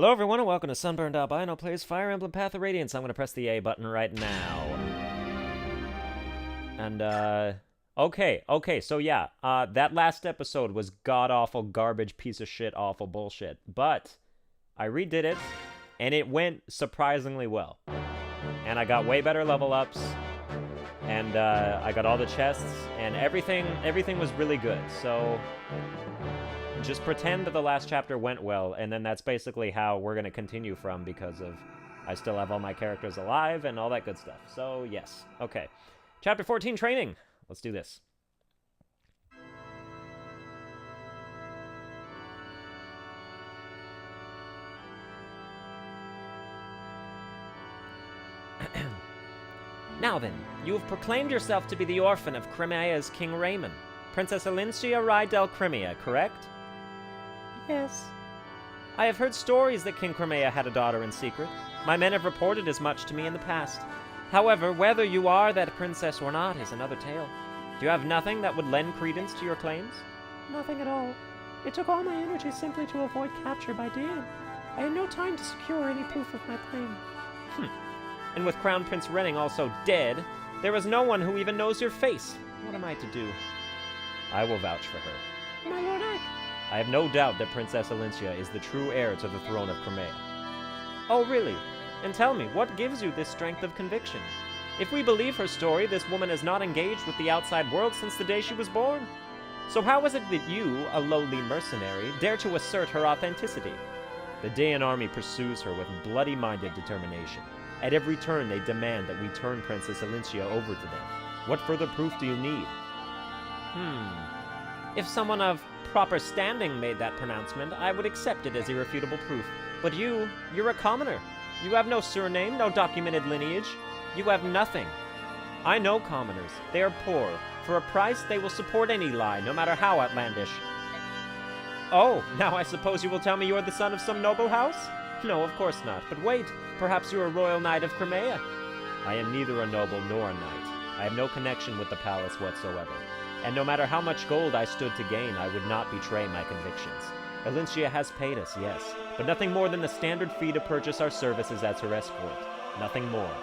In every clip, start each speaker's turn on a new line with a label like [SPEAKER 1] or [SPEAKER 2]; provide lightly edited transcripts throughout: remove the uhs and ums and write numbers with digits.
[SPEAKER 1] Hello everyone and welcome to Sunburned Albino plays Fire Emblem Path of Radiance. I'm going to press the A button right now. And, okay, so yeah, that last episode was god-awful, garbage, piece of shit, awful bullshit. But I redid it, and it went surprisingly well. And I got way better level ups, and I got all the chests, and everything was really good, so just pretend that the last chapter went well, and then that's basically how we're going to continue from, because of I still have all my characters alive and all that good stuff. So, yes. Okay. Chapter 14, Training. Let's do this. Now then, you have proclaimed yourself to be the orphan of Crimea's King Raymond, Princess Alincia Rydell Crimea, correct? Yes. I have heard stories that King Crimea had a daughter in secret. My men have reported as much to me in the past. However, whether you are that princess or not is another tale. Do you have nothing that would lend credence to your claims? Nothing at all. It took all my energy simply to avoid capture by Dan. I had no time to secure any proof of my claim. And with Crown Prince Renning also dead, there is no one who even knows your face. What am I to do? I will vouch for her. My lord Ike. I have no doubt that Princess Alincia is the true heir to the throne of Crimea. Oh, really? And tell me, what gives you this strength of conviction? If we believe her story, this woman has not engaged with the outside world since the day she was born. So how is it that you, a lowly mercenary, dare to assert her authenticity? The Daean army pursues her with bloody-minded determination. At every turn, they demand that we turn Princess Alincia over to them. What further proof do you need? If someone of proper standing made that pronouncement, I would accept it as irrefutable proof. But you're a commoner. You have no surname, no documented lineage. You have nothing. I know commoners. They are poor. For a price, they will support any lie, no matter how outlandish. Oh, now I suppose you will tell me you are the son of some noble house? No, of course not. But wait, perhaps you are a royal knight of Crimea. I am neither a noble nor a knight. I have no connection with the palace whatsoever. And no matter how much gold I stood to gain, I would not betray my convictions. Alincia has paid us, yes, but nothing more than the standard fee to purchase our services as her escort. Nothing more.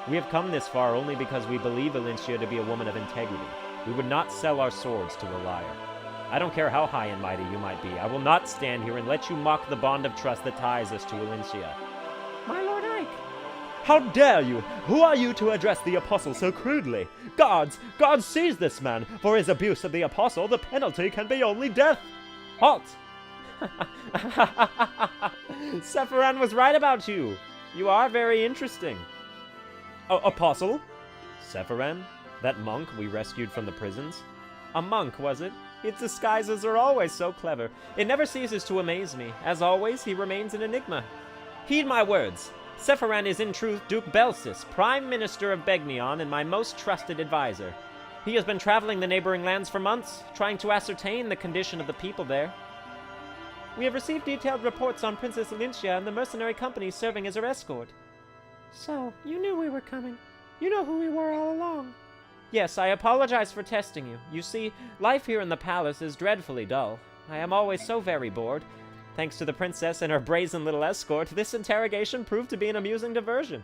[SPEAKER 1] We have come this far only because we believe Alincia to be a woman of integrity. We would not sell our swords to a liar. I don't care how high and mighty you might be. I will not stand here and let you mock the bond of trust that ties us to Alincia. My lord Ike!
[SPEAKER 2] How dare you! Who are you to address the Apostle so crudely? Guards! Guards, seize this man! For his abuse of the Apostle, the penalty can be only death! Halt!
[SPEAKER 1] Sephiran was right about you. You are very interesting.
[SPEAKER 2] Apostle?
[SPEAKER 1] Sephiran? That monk we rescued from the prisons? A monk, was it? Its disguises are always so clever. It never ceases to amaze me. As always, he remains an enigma. Heed my words. Sephiran is in truth Duke Belsis, Prime Minister of Begnion and my most trusted advisor. He has been traveling the neighboring lands for months, trying to ascertain the condition of the people there. We have received detailed reports on Princess Alincia and the mercenary company serving as her escort. So, you knew we were coming. You know who we were all along. Yes, I apologize for testing you. You see, life here in the palace is dreadfully dull. I am always so very bored. Thanks to the princess and her brazen little escort, this interrogation proved to be an amusing diversion.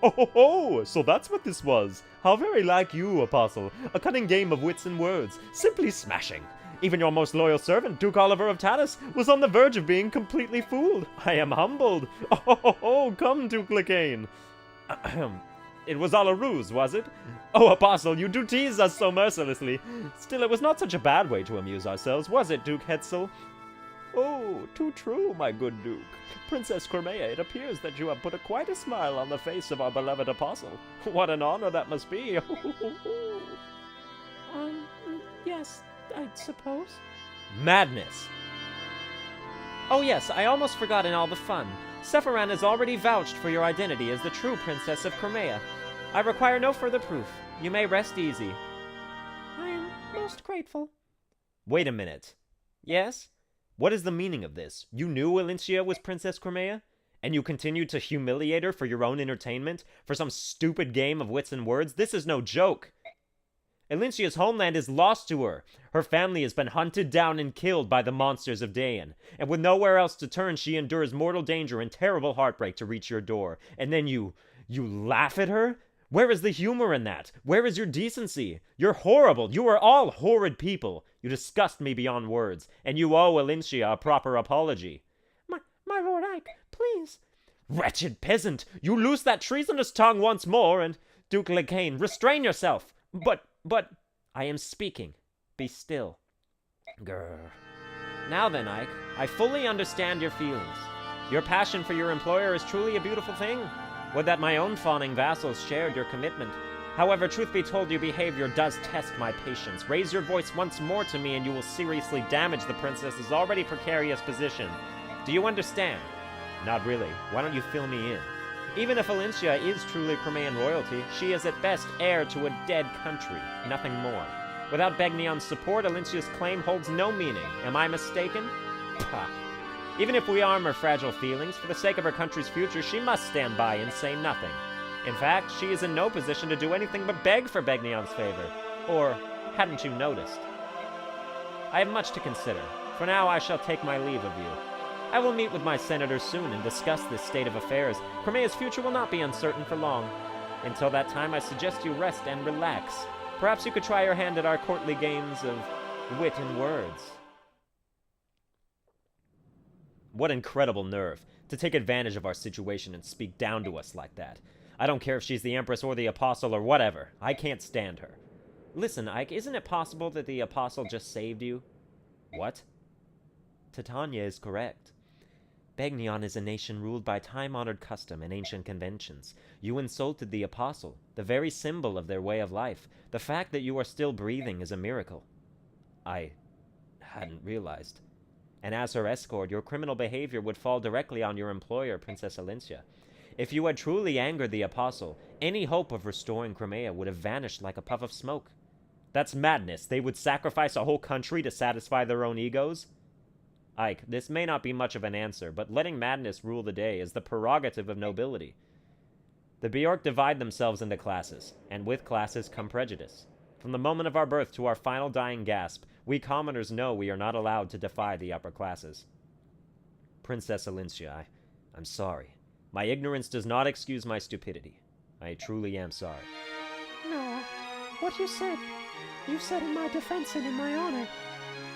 [SPEAKER 2] Oh, so that's what this was. How very like you, Apostle. A cunning game of wits and words. Simply smashing. Even your most loyal servant, Duke Oliver of Tanis, was on the verge of being completely fooled. I am humbled. Oh, come, Duke Lacane. It was all a ruse, was it? Oh, Apostle, you do tease us so mercilessly. Still, it was not such a bad way to amuse ourselves, was it, Duke Hetzel? Oh, too true, my good Duke. Princess Crimea, it appears that you have put quite a smile on the face of our beloved Apostle. What an honor that must be.
[SPEAKER 1] Yes, I suppose.
[SPEAKER 2] Madness.
[SPEAKER 1] Oh yes, I almost forgot in all the fun. Sephiran has already vouched for your identity as the true Princess of Crimea. I require no further proof. You may rest easy. I am most grateful.
[SPEAKER 2] Wait a minute.
[SPEAKER 1] Yes?
[SPEAKER 2] What is the meaning of this? You knew Alincia was Princess Crimea? And you continued to humiliate her for your own entertainment? For some stupid game of wits and words? This is no joke.
[SPEAKER 1] Elincia's homeland is lost to her. Her family has been hunted down and killed by the monsters of Daein. And with nowhere else to turn, she endures mortal danger and terrible heartbreak to reach your door. And then you laugh at her? Where is the humor in that? Where is your decency? You're horrible. You are all horrid people. You disgust me beyond words. And you owe Elincia a proper apology. My Lord Ike, please. Wretched peasant, you loose that treasonous tongue once more, and Duke Lecain, restrain yourself. But, I am speaking. Be still. Grr. Now then, Ike, I fully understand your feelings. Your passion for your employer is truly a beautiful thing. Would that my own fawning vassals shared your commitment. However, truth be told, your behavior does test my patience. Raise your voice once more to me, and you will seriously damage the princess's already precarious position. Do you understand? Not really. Why don't you fill me in? Even if Elincia is truly Crimean royalty, she is at best heir to a dead country, nothing more. Without Begnion's support, Elincia's claim holds no meaning. Am I mistaken? Pah. Even if we arm her fragile feelings, for the sake of her country's future, she must stand by and say nothing. In fact, she is in no position to do anything but beg for Begnion's favor. Or, hadn't you noticed? I have much to consider. For now, I shall take my leave of you. I will meet with my senators soon and discuss this state of affairs. Crimea's future will not be uncertain for long. Until that time, I suggest you rest and relax. Perhaps you could try your hand at our courtly games of wit and words. What incredible nerve, to take advantage of our situation and speak down to us like that. I don't care if she's the Empress or the Apostle or whatever. I can't stand her. Listen, Ike, isn't it possible that the Apostle just saved you? What? Titania is correct. Begnion is a nation ruled by time-honored custom and ancient conventions. You insulted the Apostle, the very symbol of their way of life. The fact that you are still breathing is a miracle. I hadn't realized. And as her escort, your criminal behavior would fall directly on your employer, Princess Elincia. If you had truly angered the Apostle, any hope of restoring Crimea would have vanished like a puff of smoke. That's madness. They would sacrifice a whole country to satisfy their own egos? Ike, this may not be much of an answer, but letting madness rule the day is the prerogative of nobility. The Bjork divide themselves into classes, and with classes come prejudice. From the moment of our birth to our final dying gasp, we commoners know we are not allowed to defy the upper classes. Princess Elincia, I'm sorry. My ignorance does not excuse my stupidity. I truly am sorry.
[SPEAKER 3] No, what you said in my defense and in my honor,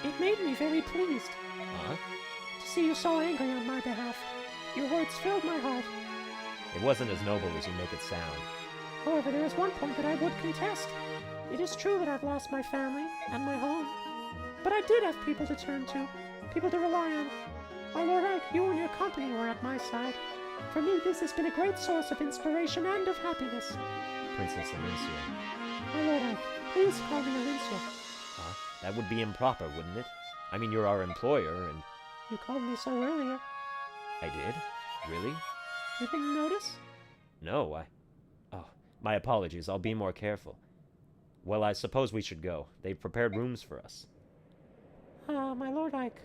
[SPEAKER 3] it made me very pleased.
[SPEAKER 1] Huh?
[SPEAKER 3] To see you so angry on my behalf. Your words filled my heart.
[SPEAKER 1] It wasn't as noble as you make it sound.
[SPEAKER 3] However, there is one point that I would contest. It is true that I've lost my family and my home. But I did have people to turn to, people to rely on. My Lord Ike, you and your company were at my side. For me, this has been a great source of inspiration and of happiness.
[SPEAKER 1] Princess Elincia.
[SPEAKER 3] My Lord Ike, please call me Elincia.
[SPEAKER 1] Huh? That would be improper, wouldn't it? I mean, you're our employer, and...
[SPEAKER 3] You called me so earlier.
[SPEAKER 1] I did? Really?
[SPEAKER 3] You didn't notice?
[SPEAKER 1] No, Oh, my apologies. I'll be more careful. Well, I suppose we should go. They've prepared rooms for us.
[SPEAKER 3] My Lord Ike.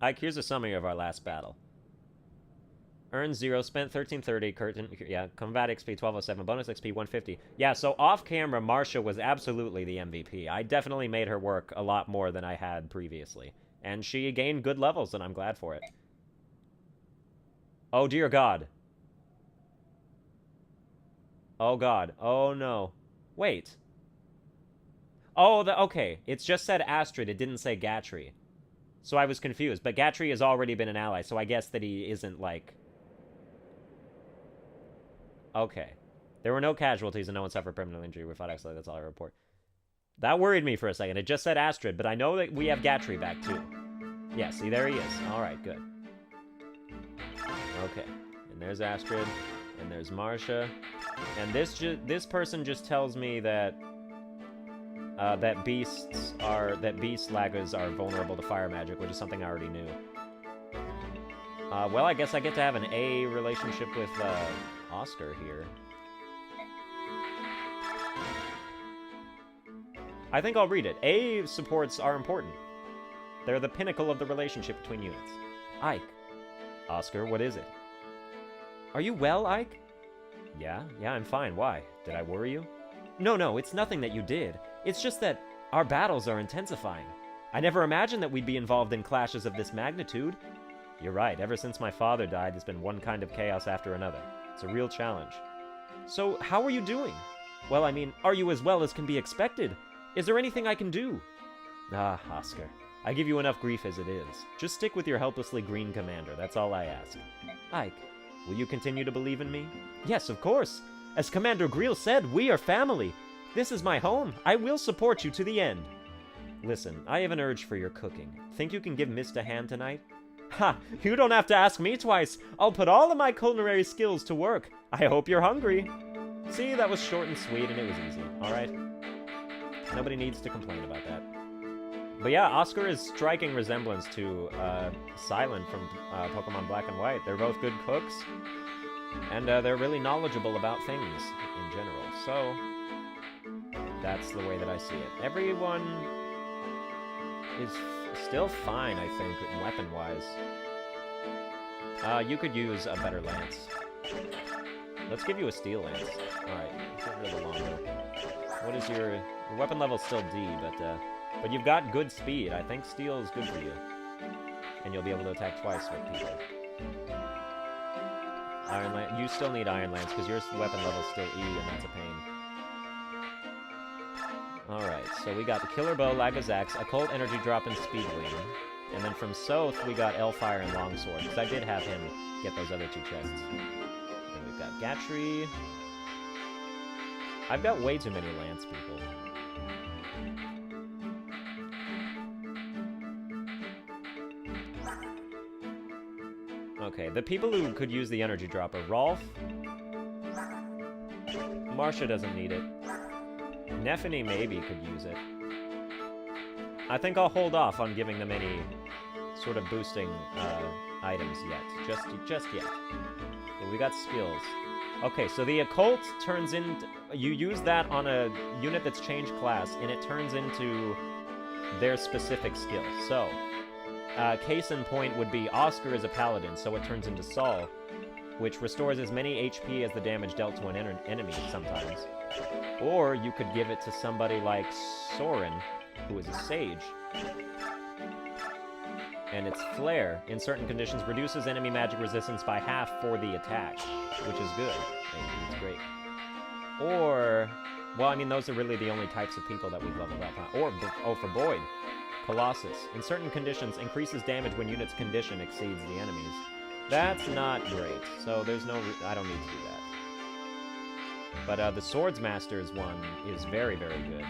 [SPEAKER 1] Ike, here's a summary of our last battle. Earned 0, spent 1330, curtain, yeah, combat XP 1207, bonus XP 150. Yeah, so off camera, Marcia was absolutely the MVP. I definitely made her work a lot more than I had previously. And she gained good levels, and I'm glad for it. Oh, dear God. Oh, God. Oh, no. Wait. Oh, okay. It's just said Astrid. It didn't say Gatry. So I was confused. But Gatry has already been an ally, so I guess that he isn't, like... Okay. There were no casualties and no one suffered permanent injury. We fought excellently. That's all I report. That worried me for a second. It just said Astrid, but I know that we have Gatry back, too. Yeah, see, there he is. Alright, good. Okay. And there's Astrid. And there's Marcia. And this person just tells me that... that beast laggers are vulnerable to fire magic, which is something I already knew. Well, I guess I get to have an A relationship with, Oscar here. I think I'll read it. A supports are important. They're the pinnacle of the relationship between units. Ike. Oscar, what is it? Are you well, Ike? Yeah, I'm fine. Why? Did I worry you? No, it's nothing that you did. It's just that our battles are intensifying. I never imagined that we'd be involved in clashes of this magnitude. You're right, ever since my father died, there's been one kind of chaos after another. It's a real challenge. So, how are you doing? Well, I mean, are you as well as can be expected? Is there anything I can do? Ah, Oscar. I give you enough grief as it is. Just stick with your helplessly green commander, that's all I ask. Ike, will you continue to believe in me? Yes, of course. As Commander Greel said, we are family. This is my home. I will support you to the end. Listen, I have an urge for your cooking. Think you can give Mist a hand tonight? Ha! You don't have to ask me twice. I'll put all of my culinary skills to work. I hope you're hungry. See, that was short and sweet, and it was easy, alright? Nobody needs to complain about that. But yeah, Oscar is striking resemblance to Silent from Pokemon Black and White. They're both good cooks, and they're really knowledgeable about things in general. So, that's the way that I see it. Everyone is still fine, I think, weapon-wise. You could use a better lance. Let's give you a steel lance. Alright, get rid of the longbow. What is your weapon level's still D, but you've got good speed. I think steel is good for you. And you'll be able to attack twice with people. Iron Lance, you still need Iron Lance because your weapon level's still E, and that's a pain. Alright, so we got the Killer Bow, Lagazax, Occult Energy Drop, and Speedwing. And then from Soth, we got Elfire and Longsword, because I did have him get those other two chests. Then we've got Gatry. I've got way too many Lance people. Okay, the people who could use the energy drop are Rolf. Marcia doesn't need it. Neffany maybe could use it. I think I'll hold off on giving them any sort of boosting items yet. Just yet. Okay, we got skills. Okay, so the occult turns in... You use that on a unit that's changed class, and it turns into their specific skill. So, case in point would be Oscar is a paladin, so it turns into Saul, which restores as many HP as the damage dealt to an enemy sometimes. Or you could give it to somebody like Soren, who is a sage. And its Flare, in certain conditions, reduces enemy magic resistance by half for the attack, which is good. It's great. Or, well, I mean, those are really the only types of people that we've leveled up, huh? Or, oh, for Boyd, Colossus. In certain conditions, increases damage when unit's condition exceeds the enemy's. That's not great, so there's no... I don't need to do that. But the Swordsmaster's one is very, very good.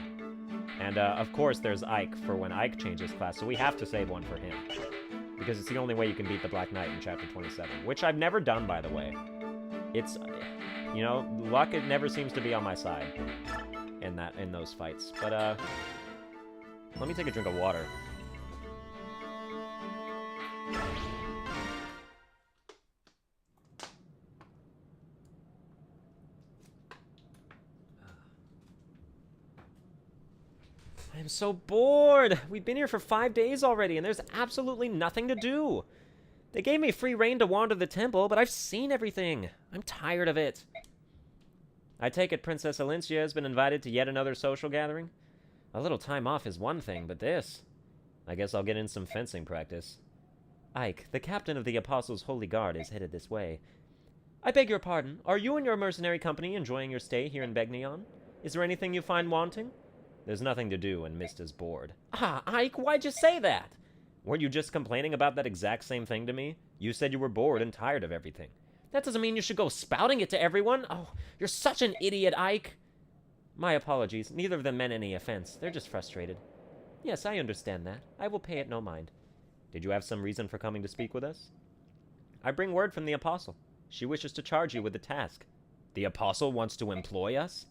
[SPEAKER 1] And, of course, there's Ike for when Ike changes class, so we have to save one for him. Because it's the only way you can beat the Black Knight in Chapter 27, which I've never done, by the way. It's, you know, luck, it never seems to be on my side in those fights. But, let me take a drink of water. I'm so bored! We've been here for 5 days already, and there's absolutely nothing to do! They gave me free reign to wander the temple, but I've seen everything. I'm tired of it. I take it Princess Alincia has been invited to yet another social gathering? A little time off is one thing, but this... I guess I'll get in some fencing practice. Ike, the captain of the Apostles' Holy Guard, is headed this way. I beg your pardon, are you and your mercenary company enjoying your stay here in Begnion? Is there anything you find wanting? There's nothing to do and Mist is bored. Ah, Ike, why'd you say that? Weren't you just complaining about that exact same thing to me? You said you were bored and tired of everything. That doesn't mean you should go spouting it to everyone. Oh, you're such an idiot, Ike. My apologies. Neither of them meant any offense. They're just frustrated. Yes, I understand that. I will pay it no mind. Did you have some reason for coming to speak with us? I bring word from the Apostle. She wishes to charge you with a task. The Apostle wants to employ us?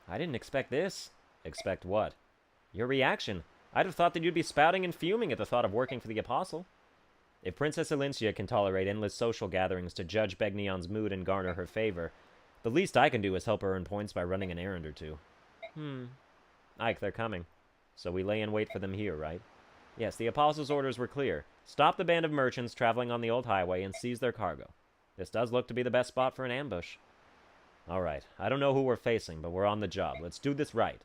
[SPEAKER 1] I didn't expect this. Expect what? Your reaction. I'd have thought that you'd be spouting and fuming at the thought of working for the Apostle. If Princess Alincia can tolerate endless social gatherings to judge Begnion's mood and garner her favor, the least I can do is help her earn points by running an errand or two. Ike, they're coming. So we lay in wait for them here, right? Yes, the Apostles' orders were clear. Stop the band of merchants traveling on the old highway and seize their cargo. This does look to be the best spot for an ambush. Alright, I don't know who we're facing, but we're on the job. Let's do this right.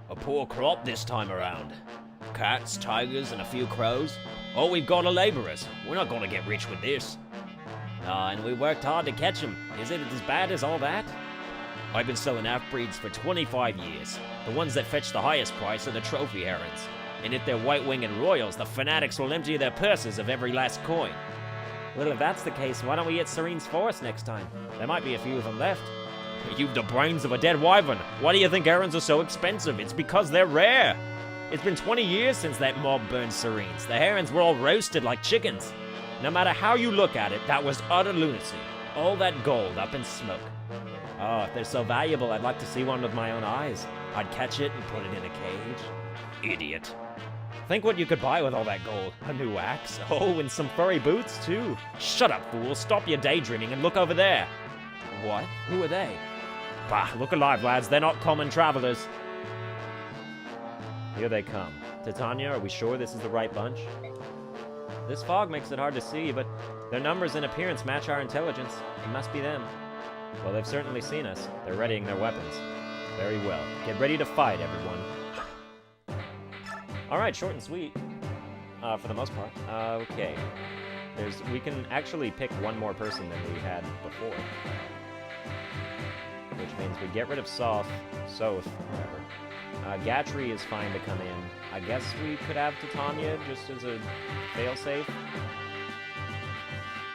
[SPEAKER 4] A poor crop this time around. Cats, tigers, and a few crows. All we've got are laborers. We're not gonna get rich with this. And we worked hard to catch them. Is it as bad as all that? I've been selling half-breeds for 25 years. The ones that fetch the highest price are the trophy herons. And if they're white-winged royals, the fanatics will empty their purses of every last coin.
[SPEAKER 1] Well, if that's the case, why don't we hit Serene's Forest next time? There might be a few of them left.
[SPEAKER 4] You've the brains of a dead wyvern. Why do you think herons are so expensive? It's because they're rare. It's been 20 years since that mob burned Serene's. The herons were all roasted like chickens. No matter how you look at it, that was utter lunacy. All that gold up in smoke.
[SPEAKER 1] Oh, if they're so valuable, I'd like to see one with my own eyes. I'd catch it and put it in a cage.
[SPEAKER 4] Idiot.
[SPEAKER 1] Think what you could buy with all that gold. A new axe. Oh, and some furry boots, too.
[SPEAKER 4] Shut up, fool. Stop your daydreaming and look over there.
[SPEAKER 1] What? Who are they?
[SPEAKER 4] Bah, look alive, lads. They're not common travelers.
[SPEAKER 1] Here they come. Titania, are we sure this is the right bunch? This fog makes it hard to see, but their numbers and appearance match our intelligence. It must be them. Well, they've certainly seen us. They're readying their weapons. Very well. Get ready to fight, everyone. Alright, short and sweet. For the most part. Okay. We can actually pick one more person than we had before. Which means we get rid of Soth, whatever. Gatry is fine to come in. I guess we could have Titania just as a failsafe.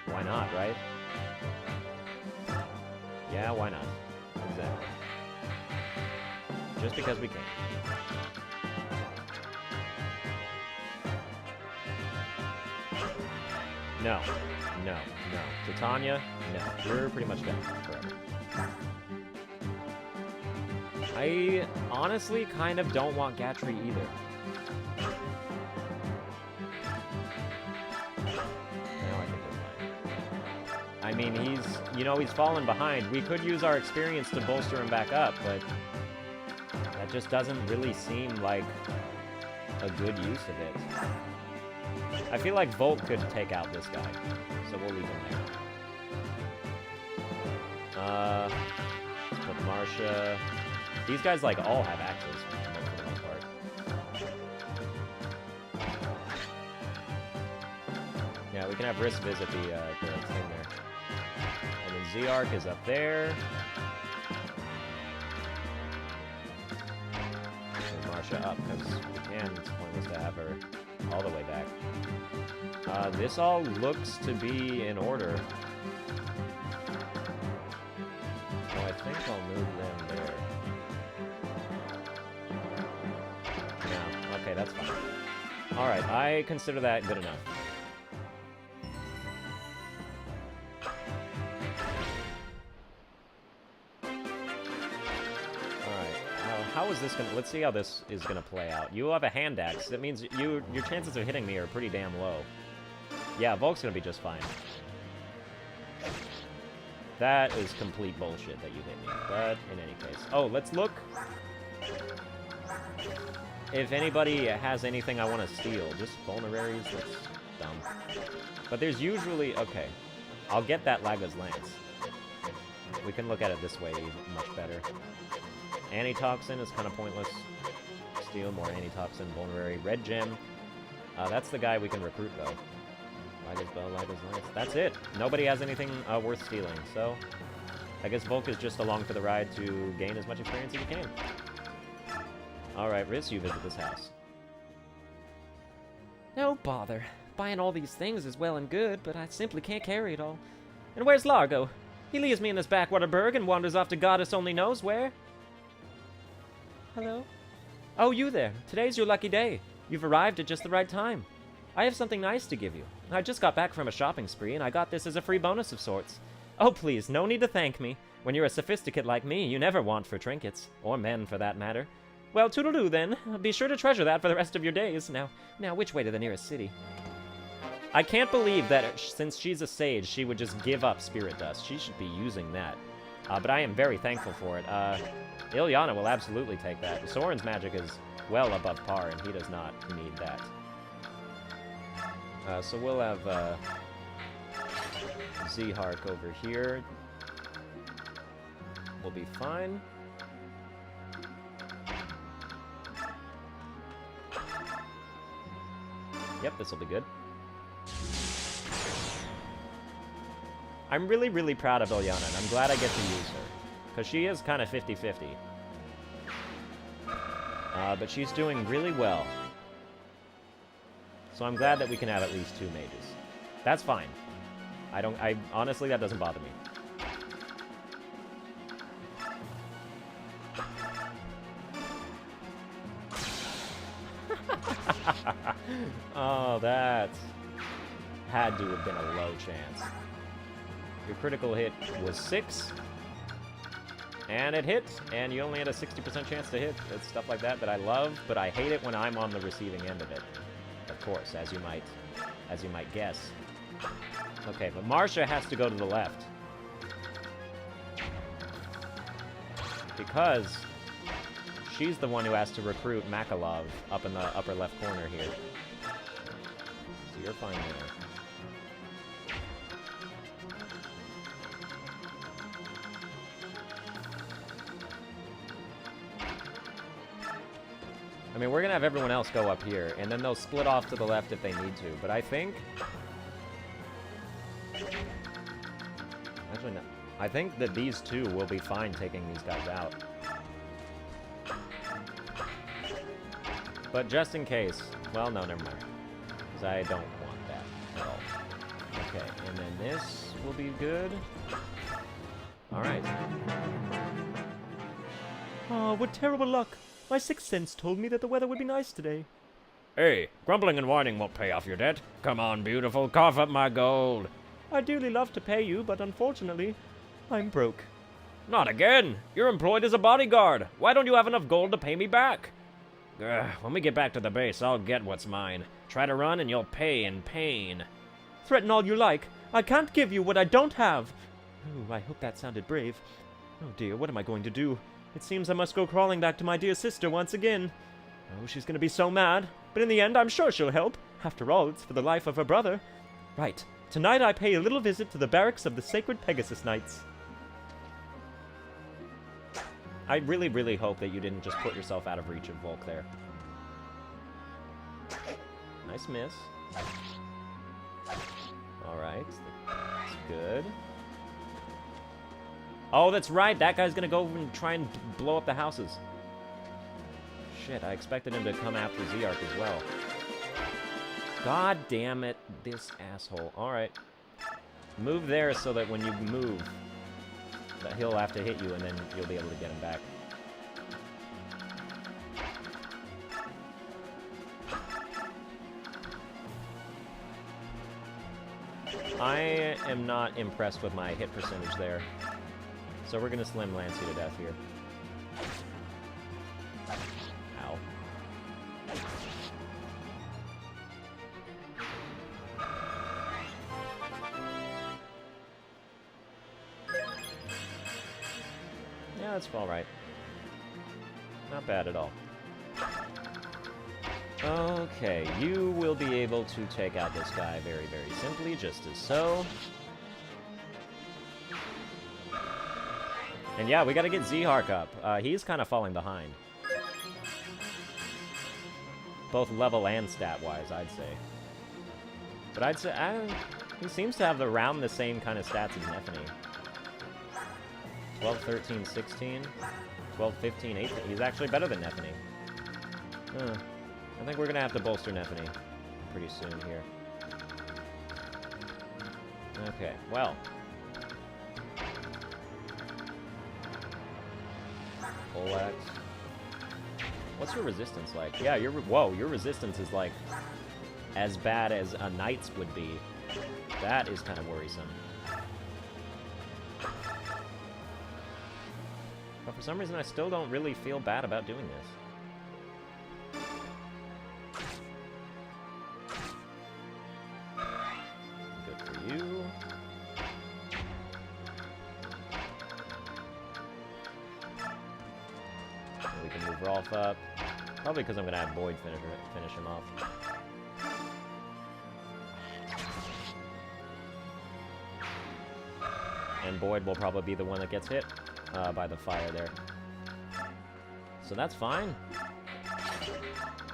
[SPEAKER 1] Why not, right? Yeah, why not? Exactly. Just because we can. No. No. No. Titania? No. We're pretty much done forever. I honestly kind of don't want Gatry either. No, I think we're fine. I mean, he's fallen behind. We could use our experience to bolster him back up, but that just doesn't really seem like a good use of it. I feel like Volt could take out this guy, so we'll leave him there. Let's put Marcia. These guys, like, all have axes, for the most part. Yeah, we can have Riss visit the thing there. And then Zeark is up there. And Marcia up, because we can. It's pointless to have her all the way back. This all looks to be in order. So I think I'll move them there. No. Okay, that's fine. Alright, I consider that good enough. How is this gonna... Let's see how this is gonna play out. You have a hand axe. That means your chances of hitting me are pretty damn low. Yeah, Volk's gonna be just fine. That is complete bullshit that you hit me, but in any case. Oh, let's look. If anybody has anything I want to steal, just vulneraries, that's dumb. But there's usually... Okay. I'll get that Laga's Lance. We can look at it this way much better. Antitoxin is kind of pointless. Steal more antitoxin, vulnerary. Red gem. That's the guy we can recruit, though. Laga's bow, Laga's lance. That's it. Nobody has anything worth stealing, so... I guess Volk is just along for the ride to gain as much experience as he can. Alright, Riss, you visit this house. No bother. Buying all these things is well and good, but I simply can't carry it all. And where's Largo? He leaves me in this backwater burg and wanders off to goddess only knows where. Hello? Oh, you there. Today's your lucky day. You've arrived at just the right time. I have something nice to give you. I just got back from a shopping spree, and I got this as a free bonus of sorts. Oh, please, no need to thank me. When you're a sophisticate like me, you never want for trinkets. Or men, for that matter. Well, toodle-doo, then. Be sure to treasure that for the rest of your days. Now, which way to the nearest city? I can't believe that since she's a sage, she would just give up Spirit Dust. She should be using that. But I am very thankful for it. Ilyana will absolutely take that. Soren's magic is well above par, and he does not need that. So we'll have Z-Hark over here. We'll be fine. Yep, this will be good. I'm really, really proud of Ilyana, and I'm glad I get to use her. Because she is kind of 50-50. But she's doing really well. So I'm glad that we can have at least 2 mages. That's fine. Honestly, that doesn't bother me. Oh, that had to have been a low chance. Your critical hit was 6. And it hit, and you only had a 60% chance to hit. It's stuff like that I love, but I hate it when I'm on the receiving end of it. Of course, as you might guess. Okay, but Marcia has to go to the left. Because she's the one who has to recruit Makalov up in the upper left corner here. So you're fine there. I mean, we're going to have everyone else go up here, and then they'll split off to the left if they need to. But I think... Actually, no. I think that these two will be fine taking these guys out. But just in case... Well, no, never mind. Because I don't want that at all. Okay, and then this will be good. Alright.
[SPEAKER 2] Oh, what terrible luck. My sixth sense told me that the weather would be nice today.
[SPEAKER 4] Hey, grumbling and whining won't pay off your debt. Come on, beautiful, cough up my gold.
[SPEAKER 2] I'd dearly love to pay you, but unfortunately, I'm broke.
[SPEAKER 4] Not again. You're employed as a bodyguard. Why don't you have enough gold to pay me back? When we get back to the base, I'll get what's mine. Try to run and you'll pay in pain.
[SPEAKER 2] Threaten all you like. I can't give you what I don't have. Oh, I hope that sounded brave. Oh dear, what am I going to do? It seems I must go crawling back to my dear sister once again. Oh, she's gonna be so mad. But in the end, I'm sure she'll help. After all, it's for the life of her brother. Right. Tonight I pay a little visit to the barracks of the Sacred Pegasus Knights.
[SPEAKER 1] I really, really hope that you didn't just put yourself out of reach of Volk there. Nice miss. Alright. That's good. Oh, that's right. That guy's gonna go and try and blow up the houses. Shit, I expected him to come after Z-Arc as well. God damn it, this asshole. Alright. Move there so that when you move, that he'll have to hit you and then you'll be able to get him back. I am not impressed with my hit percentage there. So we're gonna slim Lance you to death here. Ow. Yeah, that's alright. Not bad at all. Okay, you will be able to take out this guy very, very simply, just as so. And yeah, we gotta get Z-Hark up. He's kind of falling behind. Both level and stat-wise, I'd say. But I'd say, he seems to have around the same kind of stats as Nephany. 12, 13, 16, 12, 15, 18. He's actually better than Nephany. I think we're gonna have to bolster Nephany pretty soon here. Okay, well. Poleaxe. What's your resistance like? Yeah, your resistance is like as bad as a knight's would be. That is kind of worrisome. But for some reason, I still don't really feel bad about doing this. Rolf up. Probably because I'm going to have Boyd finish him off. And Boyd will probably be the one that gets hit by the fire there. So that's fine.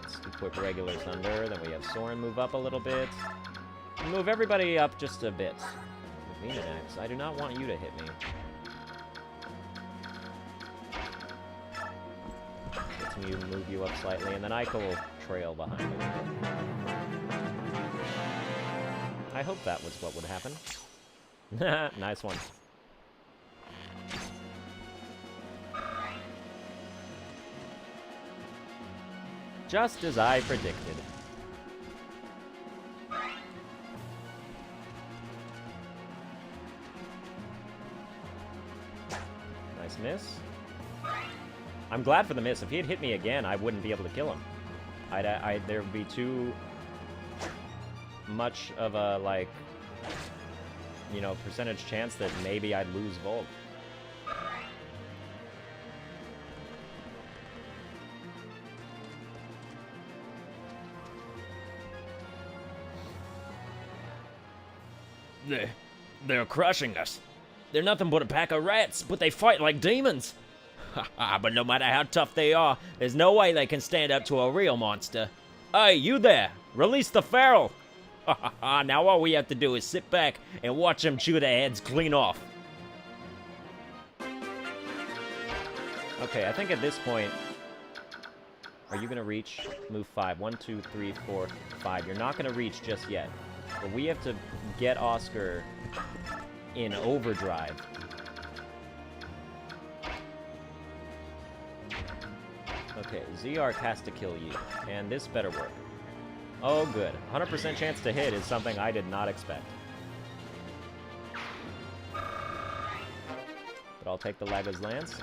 [SPEAKER 1] Let's equip regular Thunder. Then we have Soren move up a little bit. Move everybody up just a bit. Venax, I do not want you to hit me. Let me move you up slightly, and then Ike will trail behind you. I hope that was what would happen. Nice one. Just as I predicted. Nice miss. I'm glad for the miss. If he had hit me again, I wouldn't be able to kill him. There would be too much of a, like, you know, percentage chance that maybe I'd lose Volk.
[SPEAKER 4] They're crushing us. They're nothing but a pack of rats, but they fight like demons. But no matter how tough they are, there's no way they can stand up to a real monster. Hey, you there! Release the feral! Now all we have to do is sit back and watch them chew their heads clean off.
[SPEAKER 1] Okay, I think at this point... Are you going to reach? Move 5. 1, 2, 3, 4, 5. You're not going to reach just yet. But we have to get Oscar in overdrive. Okay, Z-Arc has to kill you, and this better work. Oh, good. 100% chance to hit is something I did not expect. But I'll take the Laga's Lance.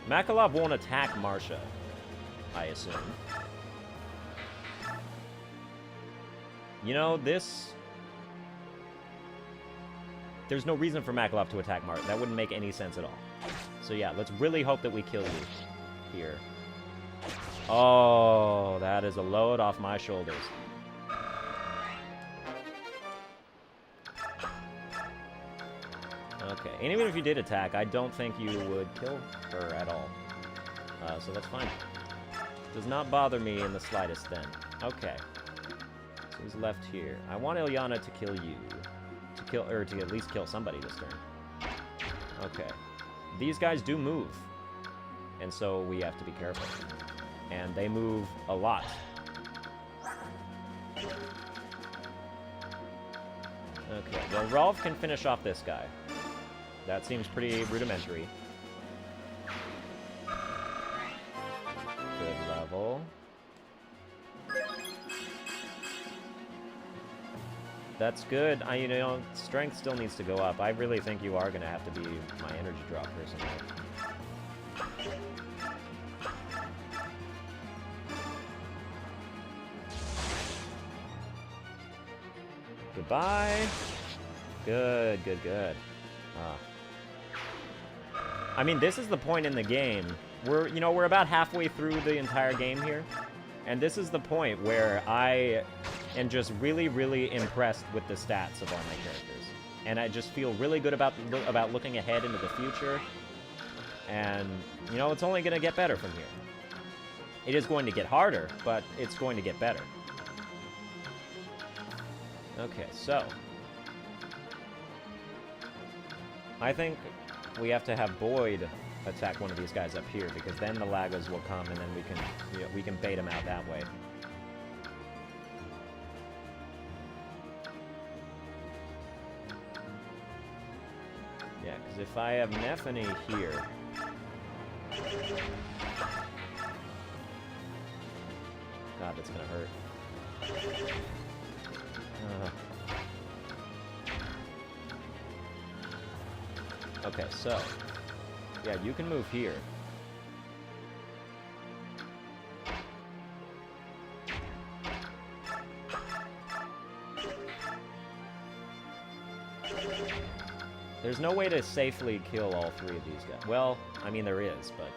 [SPEAKER 1] Makalov won't attack Marsha, I assume. You know, this... There's no reason for Makalov to attack Marsha. That wouldn't make any sense at all. So yeah, let's really hope that we kill you here. Oh, that is a load off my shoulders. Okay, and even if you did attack, I don't think you would kill her at all. So that's fine. Does not bother me in the slightest then. Okay. So who's left here? I want Ilyana to kill you. To at least kill somebody this turn. Okay. These guys do move, and so we have to be careful. And they move a lot. Okay, well, Rolf can finish off this guy. That seems pretty rudimentary. Good level. That's good. You know, strength still needs to go up. I really think you are going to have to be my energy drop personally. Goodbye. Good, good, good. I mean, this is the point in the game. We're about halfway through the entire game here. And this is the point where I am just really, really impressed with the stats of all my characters. And I just feel really good about looking ahead into the future. And, you know, it's only going to get better from here. It is going to get harder, but it's going to get better. Okay, so I think we have to have Boyd attack one of these guys up here, because then the Lagas will come, and then we can bait them out that way. Yeah, because if I have Nephany here, God, that's gonna hurt. Okay, so yeah, you can move here. There's no way to safely kill all three of these guys. Well, I mean, there is, but...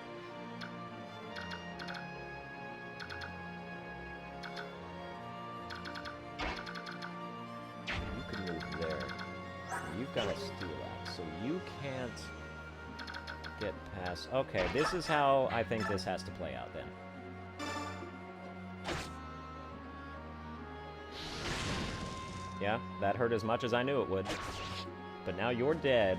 [SPEAKER 1] You can move there. You've got a steel axe, so you can't get past... Okay, this is how I think this has to play out, then. Yeah, that hurt as much as I knew it would. But now you're dead.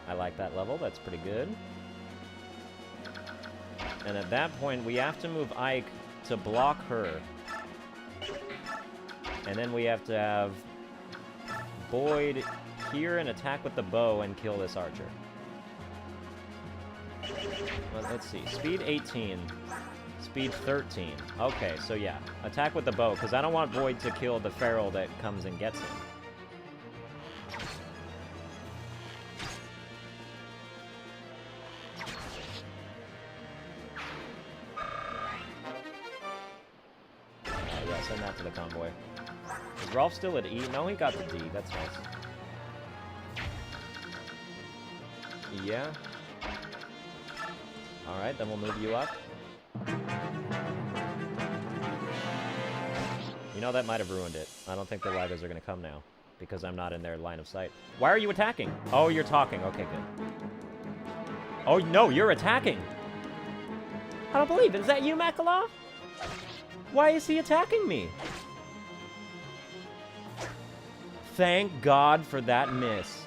[SPEAKER 1] I like that level, that's pretty good. And at that point, we have to move Ike to block her. And then we have to have Boyd here and attack with the bow and kill this archer. Well, let's see. Speed 18. Speed 13. Okay, so yeah. Attack with the bow, because I don't want Boyd to kill the feral that comes and gets him. Yeah, send that to the convoy. Is Rolf still at E? No, he got the D. That's nice. Yeah. Alright, then we'll move you up. You know, that might have ruined it. I don't think the lagos are going to come now, because I'm not in their line of sight. Why are you attacking? Oh, you're talking. Okay, good. Oh, no, you're attacking! I don't believe it. Is that you, Makalov? Why is he attacking me? Thank God for that miss.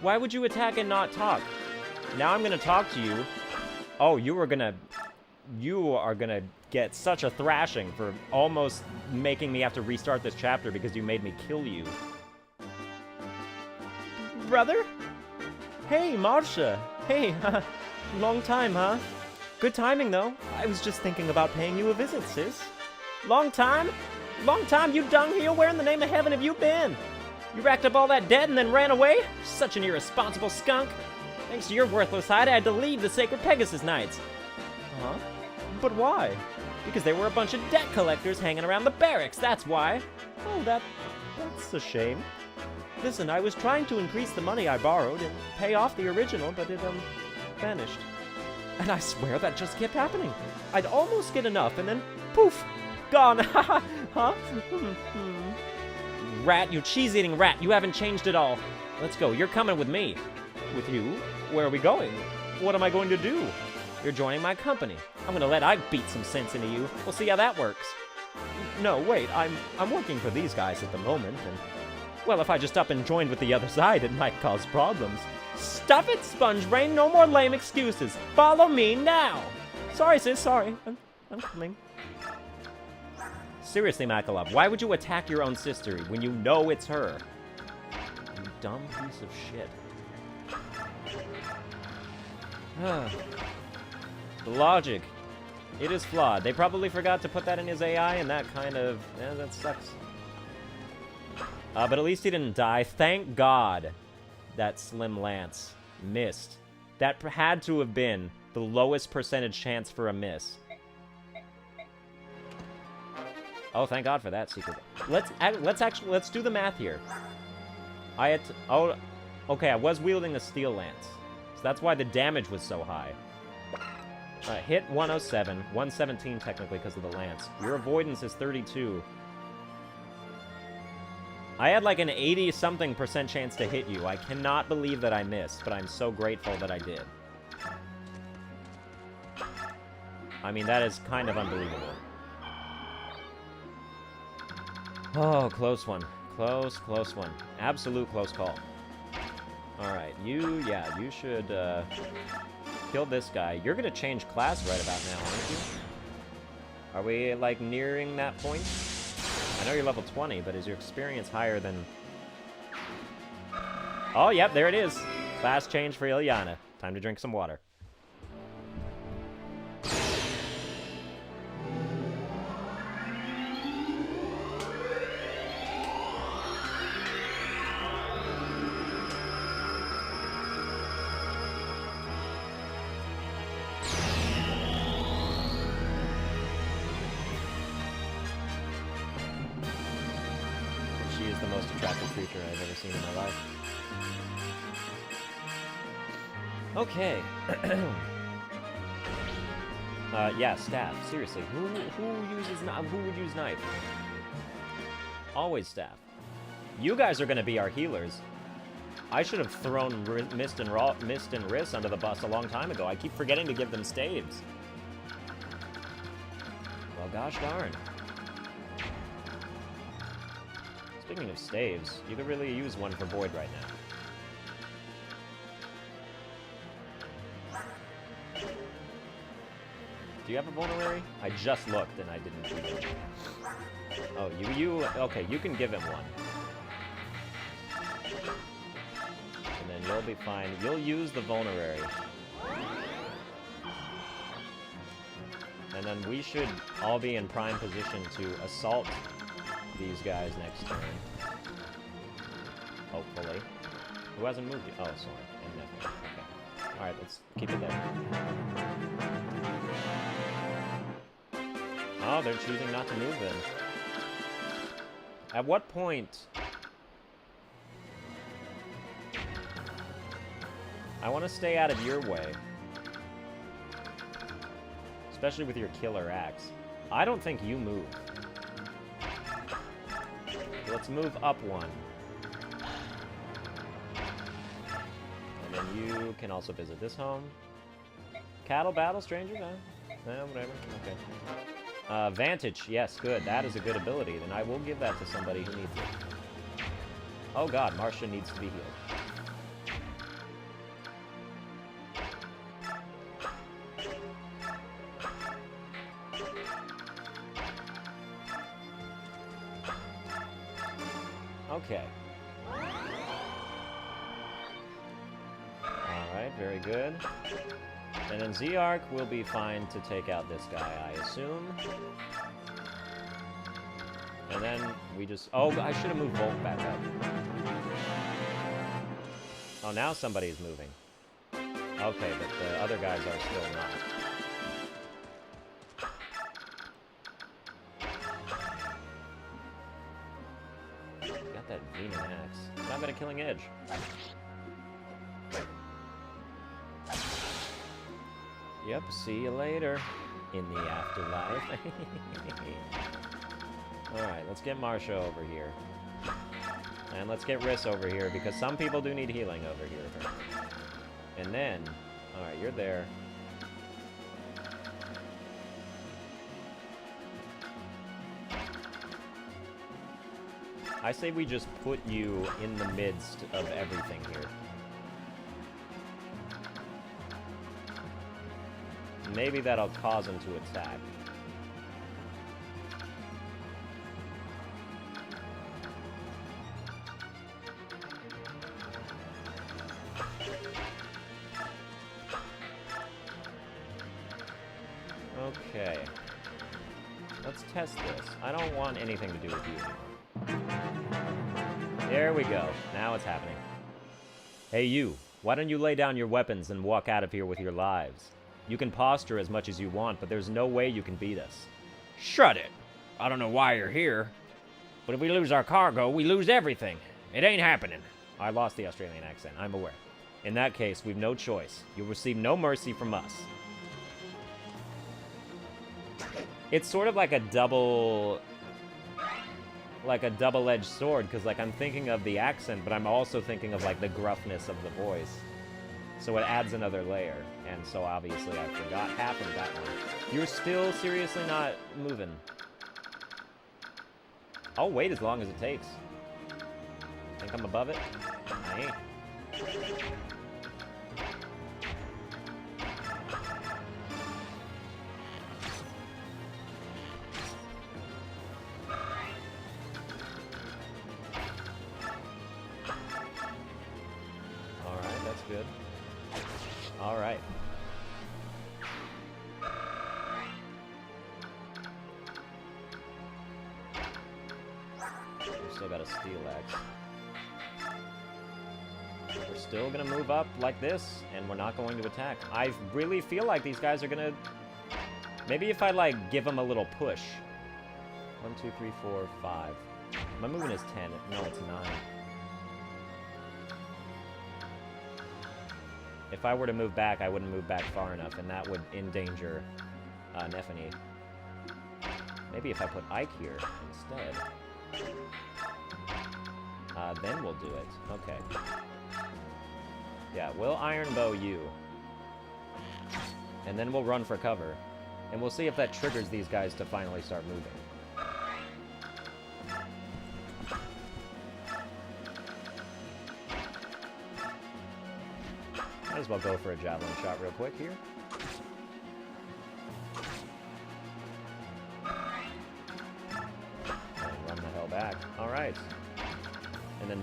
[SPEAKER 1] Why would you attack and not talk? Now I'm gonna talk to you. Oh, you are gonna get such a thrashing for almost making me have to restart this chapter because you made me kill you. Brother? Hey, Marsha. Hey, long time, huh? Good timing, though. I was just thinking about paying you a visit, sis. Long time? Long time, you dungheel? Where in the name of heaven have you been? You racked up all that debt and then ran away? Such an irresponsible skunk. Thanks to your worthless hide, I had to leave the sacred Pegasus Knights. Huh? But why? Because there were a bunch of debt collectors hanging around the barracks, that's why. Oh, that's a shame. Listen, I was trying to increase the money I borrowed and pay off the original, but it, vanished. And I swear that just kept happening. I'd almost get enough, and then, poof, gone. Huh? Rat, you cheese-eating rat, you haven't changed at all. Let's go, you're coming with me. With you? Where are we going? What am I going to do? You're joining my company. I'm gonna let Ike beat some sense into you. We'll see how that works. No, wait, I'm working for these guys at the moment, and... Well, if I just up and joined with the other side, it might cause problems. Stuff it, Sponge Brain, no more lame excuses. Follow me now! Sorry, sis, sorry. I'm coming. Seriously, Makalov, why would you attack your own sister when you know it's her? You dumb piece of shit. The logic. It is flawed. They probably forgot to put that in his AI, and that kind of... that sucks. But at least he didn't die. Thank God that Slim Lance missed. That had to have been the lowest percentage chance for a miss. Oh, thank God for that secret. Let's do the math here. Okay, I was wielding a steel lance. So that's why the damage was so high. Hit 107, 117 technically because of the lance. Your avoidance is 32. I had like an 80-something% chance to hit you. I cannot believe that I missed, but I'm so grateful that I did. I mean, that is kind of unbelievable. Oh, close one. Close one. Absolute close call. Alright, you should, kill this guy. You're gonna change class right about now, aren't you? Are we, like, nearing that point? I know you're level 20, but is your experience higher than... Oh, yep, there it is. Class change for Ilyana. Time to drink some water. most attractive creature I've ever seen in my life. Okay. Yeah, staff. Seriously, who would use knife? Always staff. You guys are gonna be our healers. I should have thrown Mist and Riss under the bus a long time ago. I keep forgetting to give them staves. Well, gosh darn. Speaking of staves, you could really use one for Void right now. Do you have a vulnerary? I just looked and I didn't see it. Oh, okay, you can give him one. And then you'll be fine. You'll use the vulnerary. And then we should all be in prime position to assault these guys next turn. Hopefully. Who hasn't moved yet? Oh, sorry. And nothing. Okay. Alright, let's keep it there. Oh, they're choosing not to move then. At what point... I want to stay out of your way. Especially with your killer axe. I don't think you move. Let's move up one. And then you can also visit this home. Cattle battle, stranger? No, whatever. Okay. Vantage, yes, good. That is a good ability. Then I will give that to somebody who needs it. Oh god, Marcia needs to be healed. Okay. Alright, very good. And then Z-Arc will be fine to take out this guy, I assume. And then we just... Oh, I should have moved Volt back up. Oh, now somebody's moving. Okay, but the other guys are still not. Got that Venom axe. Not got a killing edge. Yep, see you later in the afterlife. Alright, let's get Marcia over here. And let's get Riss over here, because some people do need healing over here. And then... Alright, you're there. I say we just put you in the midst of everything here. Maybe that'll cause him to attack. Okay. Let's test this. I don't want anything to do with you anymore. There we go. Now it's happening. Hey you, why don't you lay down your weapons and walk out of here with your lives? You can posture as much as you want, but there's no way you can beat us.
[SPEAKER 4] Shut it. I don't know why you're here, but if we lose our cargo, we lose everything. It ain't happening.
[SPEAKER 1] I lost the Australian accent, I'm aware. In that case, we've no choice. You'll receive no mercy from us. It's sort of like a double-edged sword, because like I'm thinking of the accent, but I'm also thinking of like the gruffness of the voice. So it adds another layer, and so obviously I forgot half of that one. You're still seriously not moving. I'll wait as long as it takes. Think I'm above it? I ain't. Alright, that's good. Alright. We've still got a steel axe. We're still gonna move up like this, and we're not going to attack. I really feel like these guys are gonna... Maybe if I, like, give them a little push. 1, 2, 3, 4, 5. My movement is 10. No, it's 9. If I were to move back, I wouldn't move back far enough, and that would endanger Nephany. Maybe if I put Ike here instead. Then we'll do it. Okay. Yeah, we'll Iron Bow you. And then we'll run for cover. And we'll see if that triggers these guys to finally start moving. Might as well go for a javelin shot real quick here. And run the hell back. Alright. And then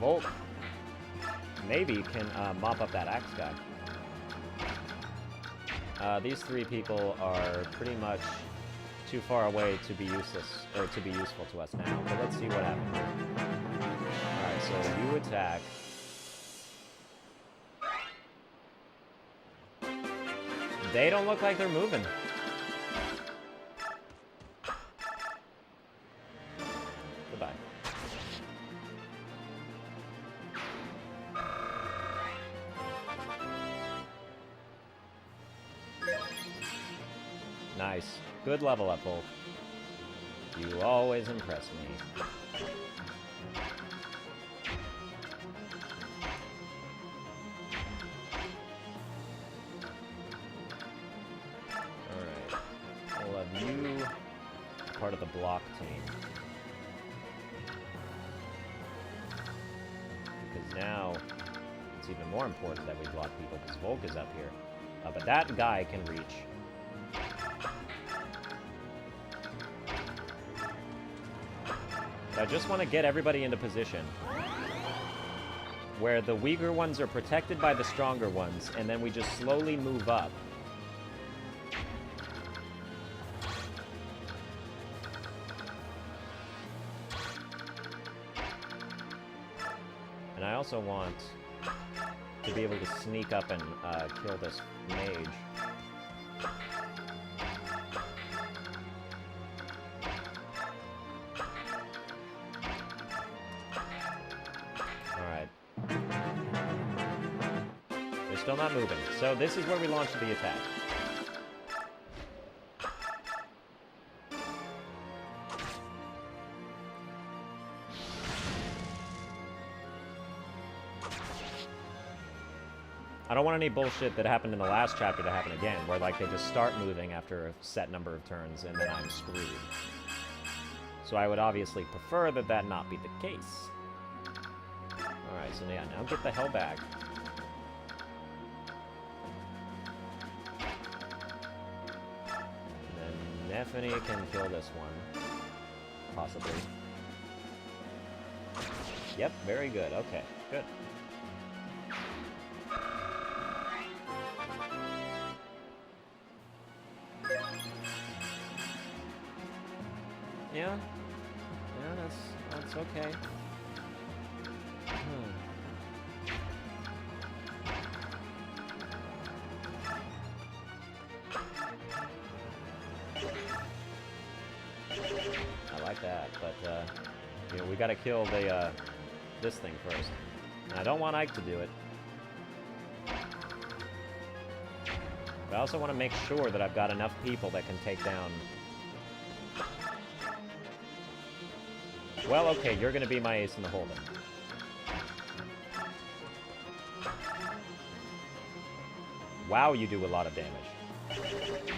[SPEAKER 1] Volk maybe can mop up that axe guy. These three people are pretty much too far away to be useless, or to be useful to us now. But let's see what happens. Alright, so you attack. They don't look like they're moving. Goodbye. Nice. Good level up, Volk. You always impress me. Alright. We'll have you part of the block team. Because now it's even more important that we block people because Volk is up here. But that guy can reach. I just want to get everybody into position where the weaker ones are protected by the stronger ones, and then we just slowly move up. And I also want to be able to sneak up and kill this mage. Still not moving. So this is where we launch the attack. I don't want any bullshit that happened in the last chapter to happen again, where like they just start moving after a set number of turns and then I'm screwed. So I would obviously prefer that that not be the case. Alright, so yeah, now get the hell back. Nephany can kill this one. Possibly. Yep, very good. Okay, good. Yeah. Yeah, that's okay. That, but you know, we gotta kill the this thing first. And I don't want Ike to do it. But I also want to make sure that I've got enough people that can take down. Well, okay, you're gonna be my ace in the hole then. Wow, you do a lot of damage.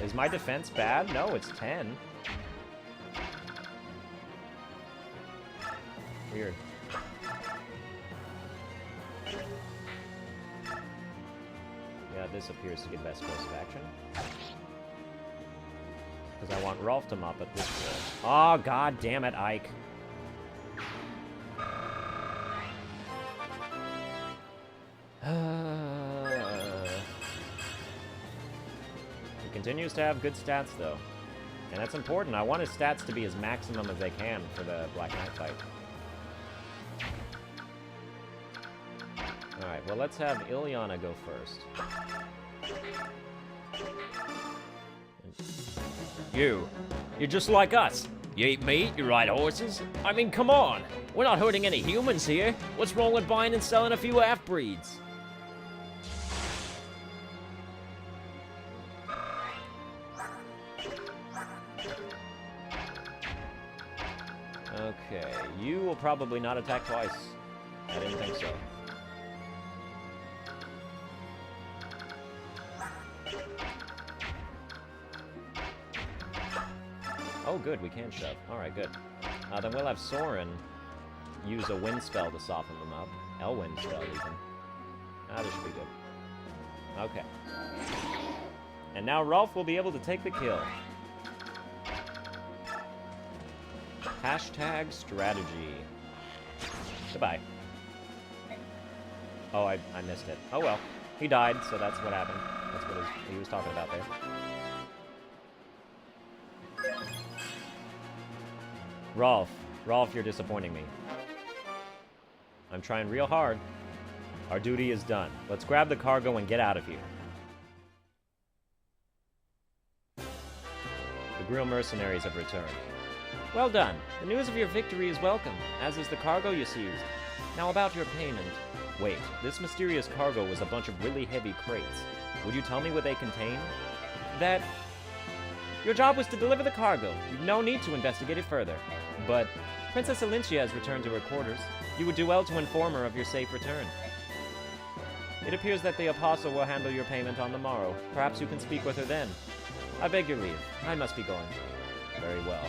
[SPEAKER 1] Is my defense bad? No, it's 10. Weird. Yeah, this appears to get best course of action. Because I want Rolf to mop at this point. Oh, god damn it, Ike. He continues to have good stats, though. And that's important. I want his stats to be as maximum as they can for the Black Knight fight. Alright, well, let's have Ilyana go first. You're just like us.
[SPEAKER 4] You eat meat, you ride horses? I mean, come on. We're not hurting any humans here. What's wrong with buying and selling a few half-breeds?
[SPEAKER 1] Okay, you will probably not attack twice. I didn't think so. Oh, good, we can shove. Alright, good. Then we'll have Soren use a wind spell to soften them up. Elwind spell, even. This should be good. Okay. And now Rolf will be able to take the kill. Hashtag strategy. Goodbye. Oh, I missed it. Oh well. He died, so that's what happened. That's what he was talking about there. Rolf, you're disappointing me. I'm trying real hard. Our duty is done. Let's grab the cargo and get out of here. The Grill mercenaries have returned. Well done. The news of your victory is welcome, as is the cargo you seized. Now about your payment. Wait, this mysterious cargo was a bunch of really heavy crates. Would you tell me what they contain? That... Your job was to deliver the cargo. You've no need to investigate it further. But Princess Alincia has returned to her quarters. You would do well to inform her of your safe return. It appears that the Apostle will handle your payment on the morrow. Perhaps you can speak with her then. I beg your leave. I must be going. Very well.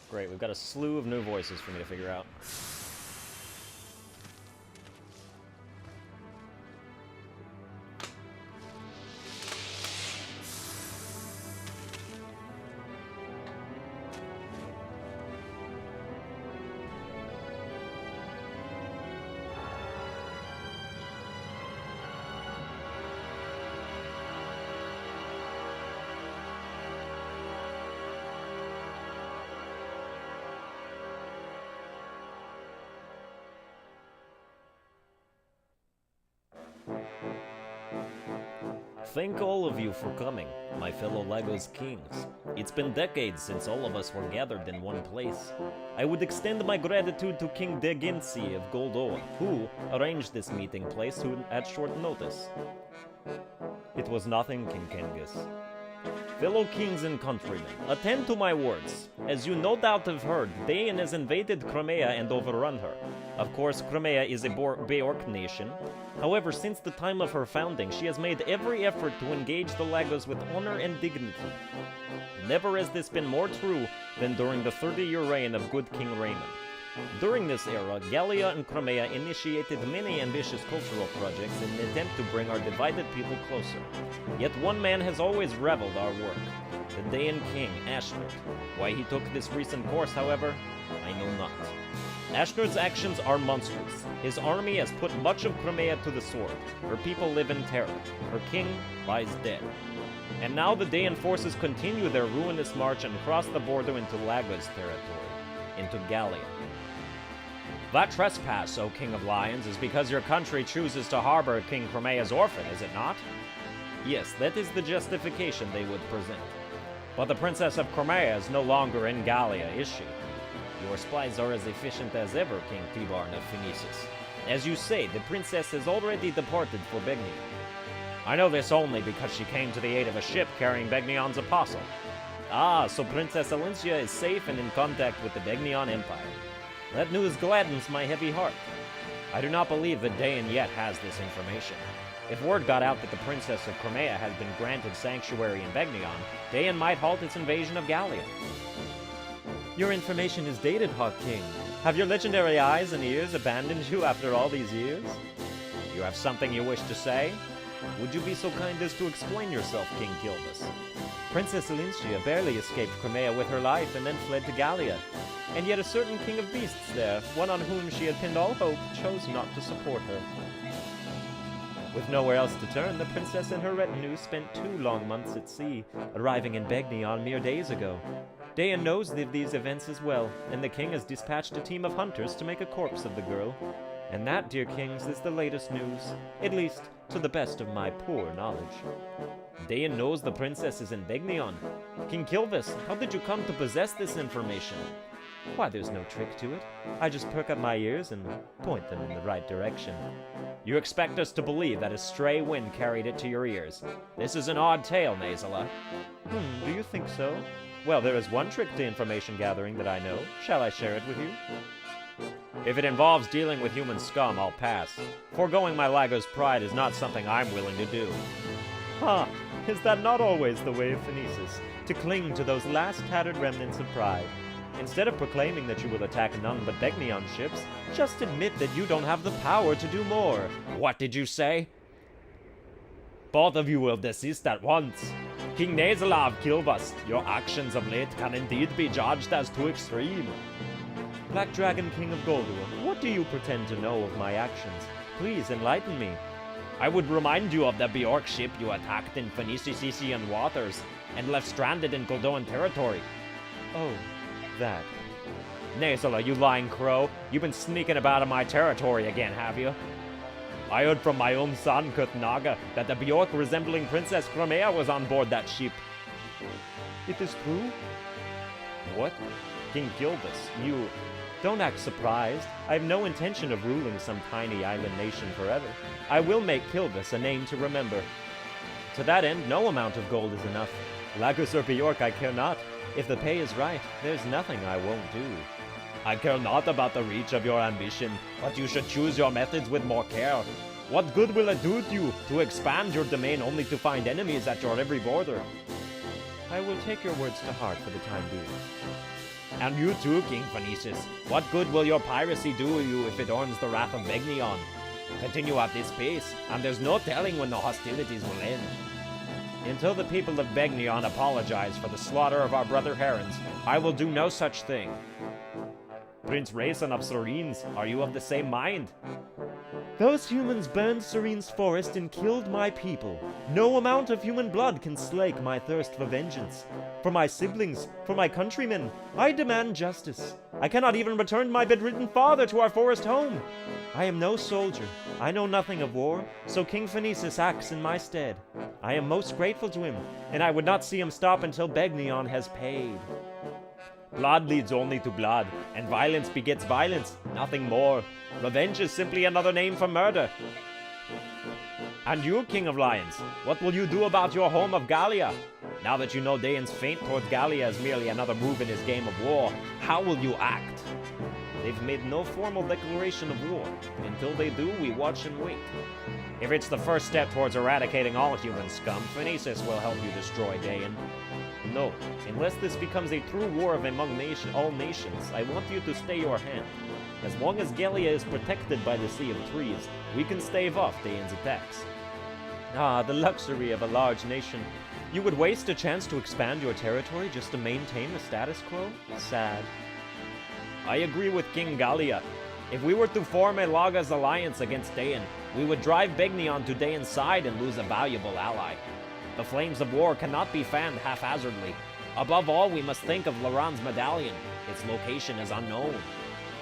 [SPEAKER 1] Great, we've got a slew of new voices for me to figure out.
[SPEAKER 4] Thank all of you for coming, my fellow Lagos kings. It's been decades since all of us were gathered in one place. I would extend my gratitude to King Deginsi of Goldoa, who arranged this meeting place at short notice. It was nothing, King Kengus. Fellow kings and countrymen, attend to my words. As you no doubt have heard, Dain has invaded Crimea and overrun her. Of course, Crimea is a Beorc nation. However, since the time of her founding, she has made every effort to engage the Lagos with honor and dignity. Never has this been more true than during the 30-year reign of good King Raymond. During this era, Gallia and Crimea initiated many ambitious cultural projects in an attempt to bring our divided people closer. Yet one man has always reveled our work, the Dain king, Ashnard. Why he took this recent course, however, I know not. Ashnard's actions are monstrous. His army has put much of Crimea to the sword. Her people live in terror. Her king lies dead. And now the Dain forces continue their ruinous march and cross the border into Lagos territory, into Gallia. That trespass, O King of Lions, is because your country chooses to harbor King Crimea's orphan, is it not? Yes, that is the justification they would present. But the Princess of Crimea is no longer in Gallia, is she? Your spies are as efficient as ever, King Tibarn of Phoenicis. As you say, the princess has already departed for Begni.
[SPEAKER 1] I know this only because she came to the aid of a ship carrying Begnion's apostle. Ah, so Princess Alincia is safe and in contact with the Begnion Empire. That news gladdens my heavy heart. I do not believe that Dayan yet has this information. If word got out that the Princess of Crimea has been granted sanctuary in Begnion, Dayan might halt its invasion of Gallia. Your information is dated, Hawk King. Have your legendary eyes and ears abandoned you after all these years? You have something you wish to say? Would you be so kind as to explain yourself, King Gildas? Princess Alincia barely escaped Crimea with her life and then fled to Gallia. And yet a certain king of beasts there, one on whom she had pinned all hope, chose not to support her. With nowhere else to turn, the princess and her retinue spent 2 long months at sea, arriving in Begnion mere days ago. Dayan knows of these events as well, and the king has dispatched a team of hunters to make a corpse of the girl. And that, dear kings, is the latest news, at least to the best of my poor knowledge. Dayan knows the princess is in Begnion. King Kilvis, how did you come to possess this information? Why, there's no trick to it. I just perk up my ears and point them in the right direction. You expect us to believe that a stray wind carried it to your ears. This is an odd tale, Nasala. Do you think so? Well, there is one trick to information gathering that I know. Shall I share it with you? If it involves dealing with human scum, I'll pass. Foregoing my Lagos pride is not something I'm willing to do. Is that not always the way of Phoenicis? To cling to those last tattered remnants of pride? Instead of proclaiming that you will attack none but Begnion ships, just admit that you don't have the power to do more. What did you say? Both of you will desist at once. King Nasala of Kilvas, your actions of late can indeed be judged as too extreme. Black Dragon King of Goldua, what do you pretend to know of my actions? Please enlighten me. I would remind you of the Bjork ship you attacked in Phoenician waters and left stranded in Goldoan territory. Oh, that. Nasala, you lying crow. You've been sneaking about in my territory again, have you? I heard from my own son, Kurtnaga, that the Bjork resembling Princess Crimea was on board that ship. It is true? What? King Gildas, you... Don't act surprised. I have no intention of ruling some tiny island nation forever. I will make Kilvis a name to remember. To that end, no amount of gold is enough. Lagos or Bjork, I care not. If the pay is right, there's nothing I won't do. I care not about the reach of your ambition, but you should choose your methods with more care. What good will it do to you to expand your domain only to find enemies at your every border? I will take your words to heart for the time being. And you too, King Phoenicius. What good will your piracy do you if it earns the wrath of Begnion? Continue at this pace, and there's no telling when the hostilities will end. Until the people of Begnion apologize for the slaughter of our brother Herons, I will do no such thing. Prince Rayson of Serines, are you of the same mind? Those humans burned Serene's forest and killed my people. No amount of human blood can slake my thirst for vengeance. For my siblings, for my countrymen, I demand justice. I cannot even return my bedridden father to our forest home. I am no soldier. I know nothing of war, so King Phoenicis acts in my stead. I am most grateful to him, and I would not see him stop until Begnion has paid. Blood leads only to blood, and violence begets violence, nothing more. Revenge is simply another name for murder. And you, King of Lions, what will you do about your home of Gallia? Now that you know Dayan's feint towards Gallia is merely another move in his game of war, how will you act? They've made no formal declaration of war. Until they do, we watch and wait. If it's the first step towards eradicating all human scum, Phoenicis will help you destroy Dayan. No, unless this becomes a true war of among all nations, I want you to stay your hand. As long as Gallia is protected by the Sea of Trees, we can stave off Dayan's attacks. Ah, the luxury of a large nation. You would waste a chance to expand your territory just to maintain the status quo? Sad. I agree with King Gallia. If we were to form a Lagos alliance against Dayan, we would drive Begnion to Dayan's side and lose a valuable ally. The flames of war cannot be fanned haphazardly. Above all, we must think of Laran's medallion. Its location is unknown.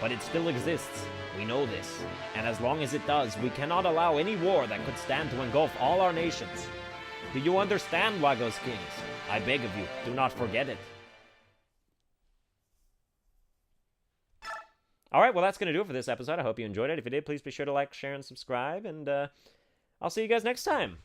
[SPEAKER 1] But it still exists. We know this. And as long as it does, we cannot allow any war that could stand to engulf all our nations. Do you understand, Lagos kings? I beg of you, do not forget it. Alright, well that's going to do it for this episode. I hope you enjoyed it. If you did, please be sure to like, share, and subscribe. And I'll see you guys next time.